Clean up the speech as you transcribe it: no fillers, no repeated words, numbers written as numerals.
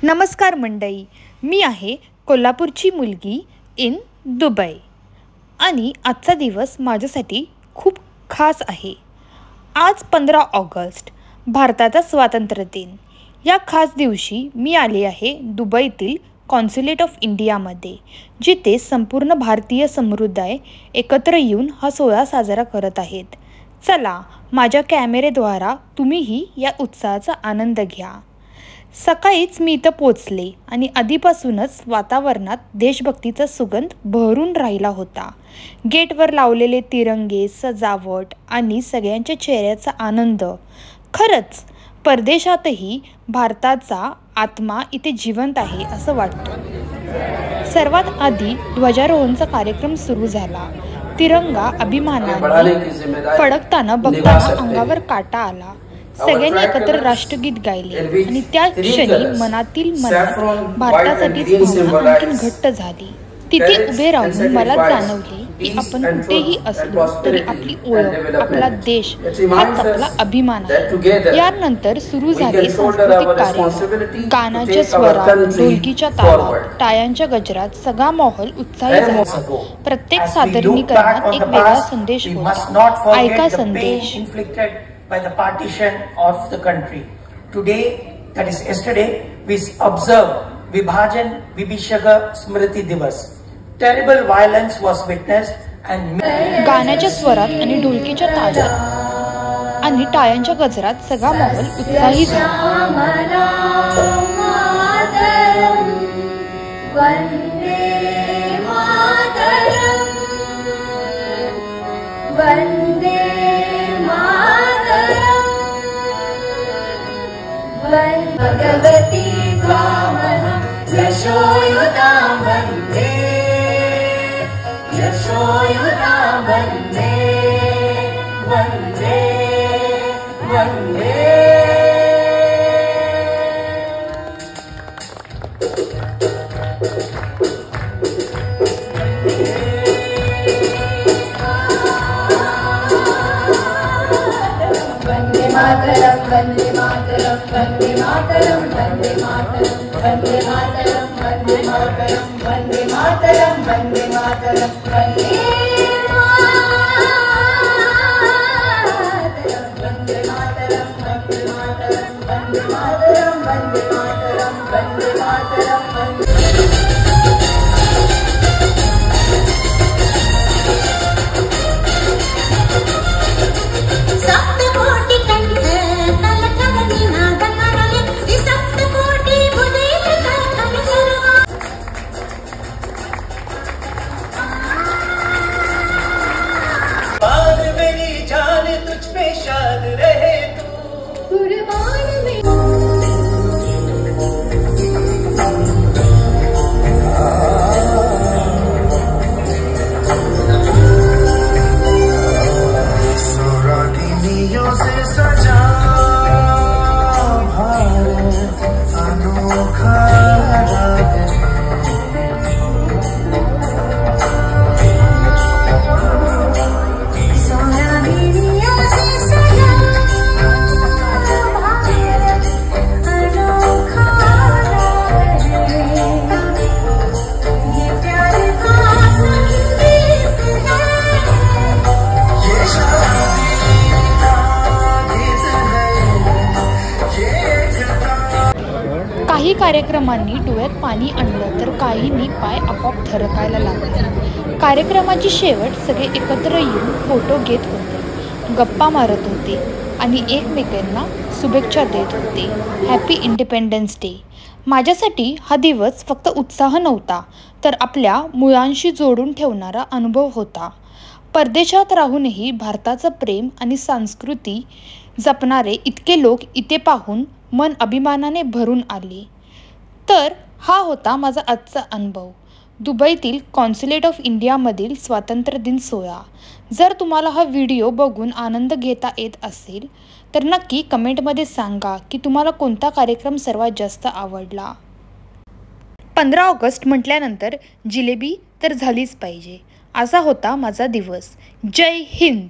नमस्कार मंडळी, मी आहे कोल्हापूरची मुलगी इन दुबई आणि आजचा दिवस माझ्यासाठी खूप खास आहे। आज 15 ऑगस्ट भारताचा स्वातंत्र्य दिन। या खास दिवशी मी आले आहे दुबईतील कॉन्सुलेट ऑफ इंडियामध्ये, जिथे संपूर्ण भारतीय समुदाय एकत्र येऊन हा सोहळा साजरा करत आहेत। चला माझ्या कॅमेरेद्वारा तुम्हीही या उत्साहाचा आनंद घ्या। सकाळीच मी इथं पोचले आणि आधीपासूनच वातावरणात देशभक्तीचा सुगंध बहरून राहिला होता। गेटवर लावलेले तिरंगे, सजावट आणि सगळ्यांच्या चेहऱ्याचा आनंद, खरंच परदेशातही भारताचा आत्मा इथे जिवंत आहे असं वाटतं। सर्वात आधी ध्वजारोहणचा कार्यक्रम सुरू झाला। तिरंगा अभिमानाने फडकताना बघताना अंगावर काटा आला। सगळ्यांनी एकत्र राष्ट्रगीत गायले आणि त्या क्षणी मनातील मनात भारतासाठीच भावना आणखी घट्ट झाली। तिथे उभे राहून मला जाणवले की आपण कुठेही असलो तरी आपली ओळख, आपला देश हाच आपला अभिमान आहे। यानंतर सुरू झाले सांस्कृतिक कार्यक्रम। गाण्याच्या स्वरात, ढोलकीच्या तालात, टाळ्यांच्या गजरात सगळा माहोल उत्साही झाला। प्रत्येक सादरीकरणात एक वेगळा संदेश होता। ऐका संदेश। By the partition of the country. Today, that is yesterday, we observed Vibhajan Vibhishaga Smriti Divas. Terrible violence was witnessed and गाण्याच्या स्वरात आणि ढोलकीच्या तालात आणि टाळ्यांच्या गजरात सगळा माहोल उत्साही झाला। भगवती त्वामहं यशोयुतां वन्दे, यशोयुतां वन्दे, वन्दे वन्दे। वन्दे मातरं, वन्दे मातरं, वन्दे मातरं, वन्दे मातरं, वन्दे मातरं, वन्दे मातरं, वन्दे मातरं, वन्दे मातरं, वन्दे मातरं, वन्दे मातरं, वन्दे मातरं, वन्दे मातरं, वन्दे मातरं, वन्दे काही कार्यक्रमांनी डोळ्यात पाणी आणलं तर काहींनी पाय आपोआप थरकायला लागले। कार्यक्रमाची शेवट सगळे एकत्र येऊन फोटो घेत होते, गप्पा मारत होते आणि एकमेकांना शुभेच्छा देत होते। Happy independence day. माझ्यासाठी हा दिवस फक्त उत्साह नव्हता, तर आपल्या मुळांशी जोडून ठेवणारा अनुभव होता। परदेशात राहूनही भारताचं प्रेम आणि संस्कृती जपणारे इतके लोक इथे पाहून मन अभिमानाने भरून आले। तर हा होता माझा आजचा अनुभव दुबईतील कॉन्सुलेट ऑफ इंडियामधील स्वातंत्र्य दिन सोहळा। जर तुम्हाला हा व्हिडिओ बघून आनंद घेता येत असेल तर नक्की कमेंटमध्ये सांगा की तुम्हाला कोणता कार्यक्रम सर्वात जास्त आवडला। 15 ऑगस्ट म्हटल्यानंतर जिलेबी तर झालीच पाहिजे, असा होता माझा दिवस। जय हिंद।